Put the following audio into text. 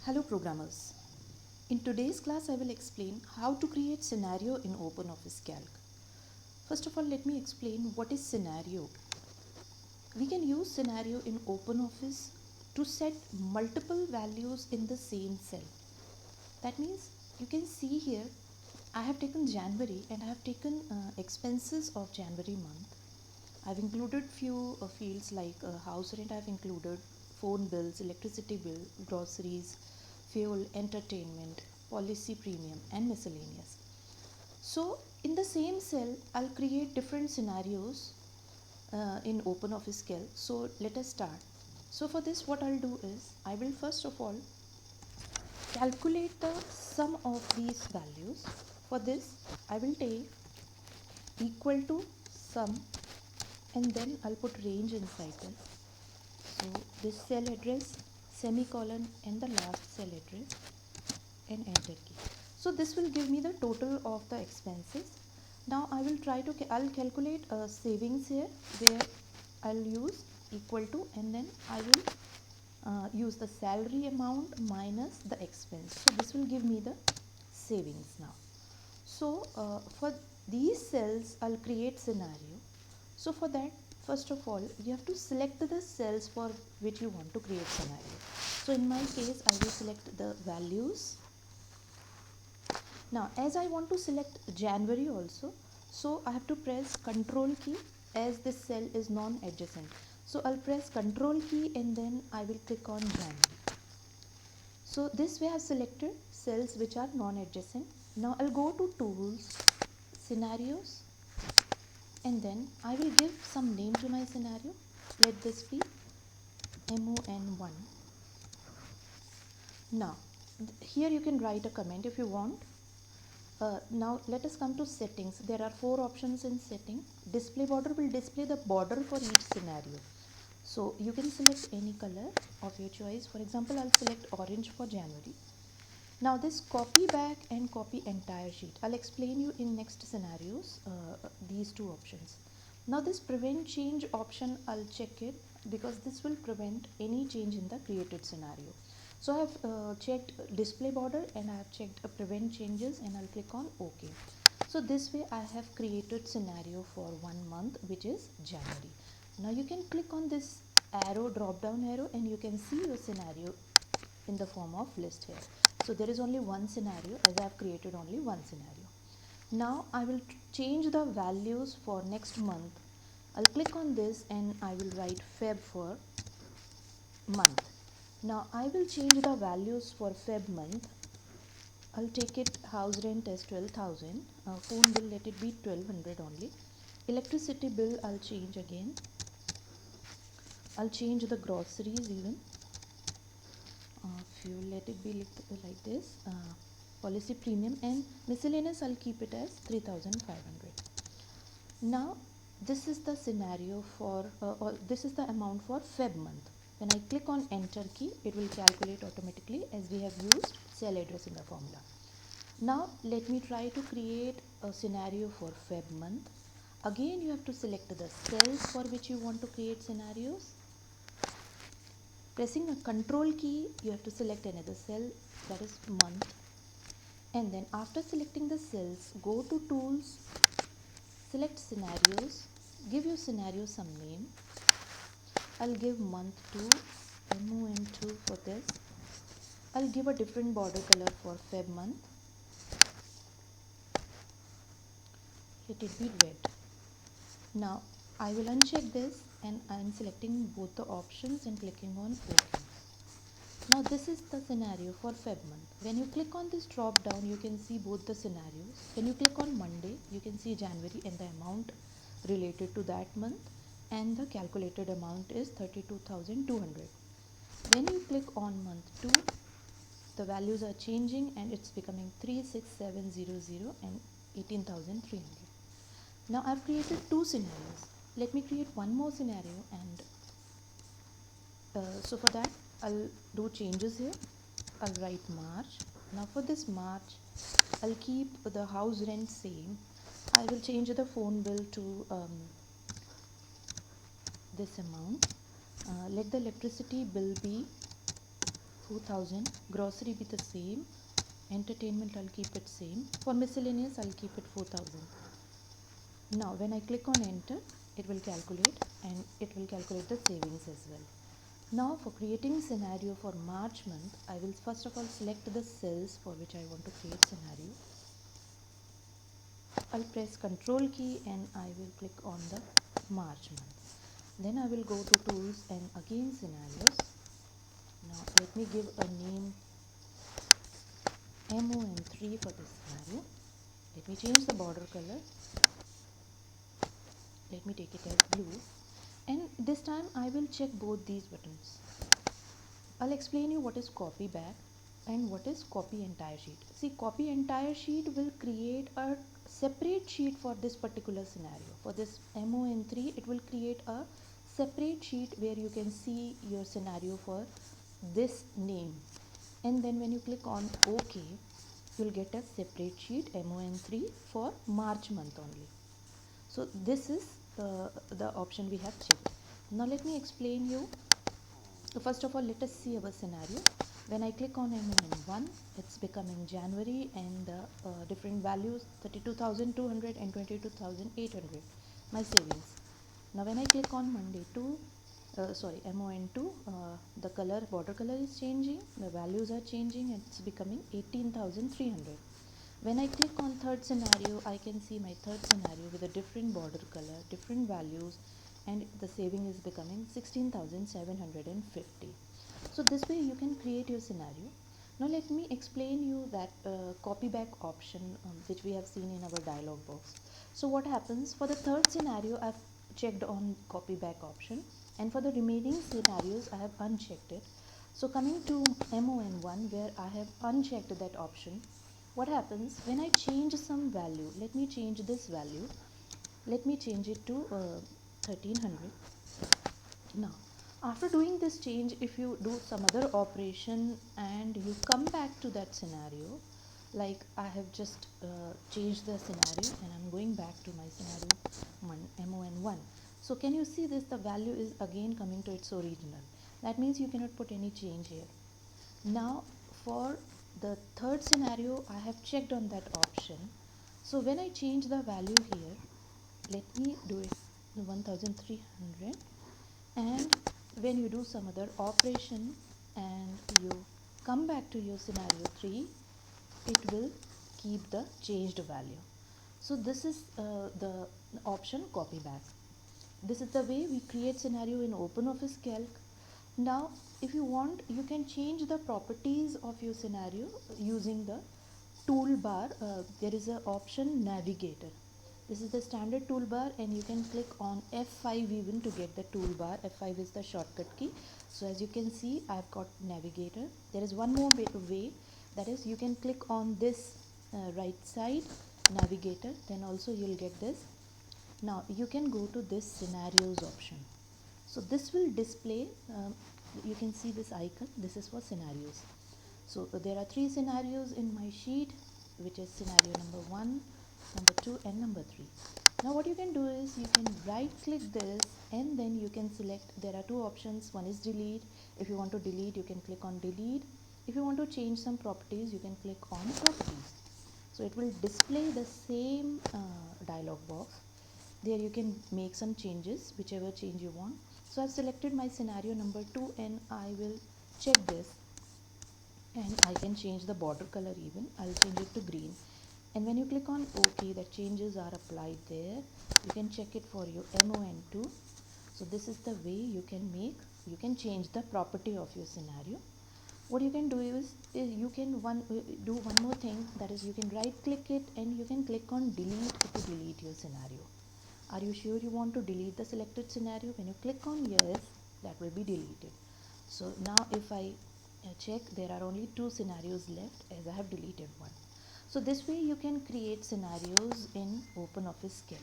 Hello programmers. In today's class I will explain how to create scenario in OpenOffice Calc. First of all, let me explain what is scenario. We can use scenario in OpenOffice to set multiple values in the same cell. That means you can see here I have taken January and I have taken expenses of January month. I've included few fields like house rent. I've included phone bills, electricity bill, groceries, fuel, entertainment, policy premium, and miscellaneous. So in the same cell, I'll create different scenarios in OpenOffice Calc. So let us start. So for this, what I'll do is I will first of all calculate the sum of these values. For this, I will take equal to sum and then I'll put range inside this. So this cell address, semicolon, and the last cell address and enter key. So this will give me the total of the expenses. Now I will try to I'll calculate savings here, where I'll use equal to and then I will use the salary amount minus the expense. So this will give me the savings now. So for these cells I'll create scenario. So for that, first of all, you have to select the cells for which you want to create scenario. So in my case, I will select the values. Now as I want to select January also, so I have to press control key as this cell is non-adjacent. So I'll press control key and then I will click on January. So this way I have selected cells which are non-adjacent. Now I'll go to tools, scenarios, and then I will give some name to my scenario. Let this be MON1. Now here you can write a comment if you want. Now let us come to settings. There are 4 options in setting. Display border will display the border for each scenario. So you can select any color of your choice. For example, I'll select orange for January. Now this copy back and copy entire sheet. I'll explain you in next scenarios these two options. Now this prevent change option, I'll check it because this will prevent any change in the created scenario. So I have checked display border and I have checked prevent changes and I'll click on OK. So this way I have created scenario for 1 month, which is January. Now you can click on this arrow, drop down arrow, and you can see your scenario in the form of list here. So there is only one scenario as I have created only one scenario. Now I will change the values for next month. I'll click on this and I will write Feb for month. Now I will change the values for Feb month. I'll take it house rent as 12,000. Phone bill, let it be 1200 only. Electricity bill I'll change again. I'll change the groceries even. Fuel, let it be like this. Policy premium and miscellaneous I'll keep it as 3,500. Now this is the scenario for or this is the amount for Feb month. When I click on enter key, it will calculate automatically as we have used cell address in the formula. Now let me try to create a scenario for Feb month. Again you have to select the cells for which you want to create scenarios. Pressing a control key, you have to select another cell, that is month. And then after selecting the cells, go to tools, select scenarios, give your scenario some name. I'll give month 2, MON2 for this. I'll give a different border color for Feb month. Let it be red. Now I will uncheck this and I am selecting both the options and clicking on OK. Now this is the scenario for Feb month. When you click on this drop down, you can see both the scenarios. When you click on Monday, you can see January and the amount related to that month, and the calculated amount is 32,200. When you click on month 2, the values are changing and it's becoming 36700 and 18,300. Now I've created 2 scenarios. Let me create one more scenario, and so for that I'll do changes here. I'll write March. Now for this March, I'll keep the house rent same. I will change the phone bill to this amount. Let the electricity bill be 4,000. Grocery be the same. Entertainment I'll keep it same. For miscellaneous I'll keep it 4,000. Now when I click on enter, it will calculate and it will calculate the savings as well. Now for creating scenario for March month, I will first of all select the cells for which I want to create scenario. I'll press Ctrl key and I will click on the March month. Then I will go to tools and again scenarios. Now let me give a name MON3 for this scenario. Let me change the border color. Let me take it as blue. And this time I will check both these buttons. I'll explain you what is copy back and what is copy entire sheet. See, copy entire sheet will create a separate sheet for this particular scenario. For this MON3, it will create a separate sheet where you can see your scenario for this name. And then when you click on OK, you'll get a separate sheet MON3 for March month only. So this is the option we have checked. Now let me explain you. So first of all, let us see our scenario. When I click on MON1, it's becoming January and the different values 32,200 and 22,800, my savings. Now when I click on Monday 2, MON2, the border color is changing, the values are changing and it's becoming 18,300. When I click on third scenario, I can see my third scenario with a different border color, different values, and the saving is becoming 16,750. So this way you can create your scenario. Now let me explain you that copy back option which we have seen in our dialog box. So what happens for the third scenario, I've checked on copy back option, and for the remaining scenarios I have unchecked it. So coming to MON1 where I have unchecked that option, what happens when I change some value? Let me change this value. Let me change it to 1300. Now after doing this change, if you do some other operation and you come back to that scenario, like I have just changed the scenario and I'm going back to my scenario MON1. So can you see this? The value is again coming to its original. That means you cannot put any change here. Now for the third scenario, I have checked on that option. So when I change the value here, let me do it 1300, and when you do some other operation and you come back to your scenario 3, it will keep the changed value. So this is the option copy back. This is the way we create scenario in OpenOffice Calc. Now if you want, you can change the properties of your scenario using the toolbar. There is an option navigator. This is the standard toolbar and you can click on F5 even to get the toolbar. F5 is the shortcut key. So as you can see, I've got navigator. There is one more way, that is you can click on this right side navigator, then also you'll get this. Now you can go to this scenarios option. So this will display, you can see this icon, this is for scenarios. So there are 3 scenarios in my sheet, which is scenario number 1, number 2 and number 3. Now what you can do is you can right click this and then you can select, there are 2 options. One is delete. If you want to delete, you can click on delete. If you want to change some properties, you can click on properties. So it will display the same dialog box. There you can make some changes, whichever change you want. So I've selected my scenario number 2 and I will check this, and I can change the border color even. I'll change it to green, and when you click on OK, the changes are applied there. You can check it for your MON2. So this is the way you can change the property of your scenario. What you can do is you can do one more thing, that is you can right click it and you can click on delete to delete your scenario. Are you sure you want to delete the selected scenario? When you click on yes, that will be deleted. So now if I check, there are only 2 scenarios left as I have deleted one. So this way you can create scenarios in OpenOffice Calc.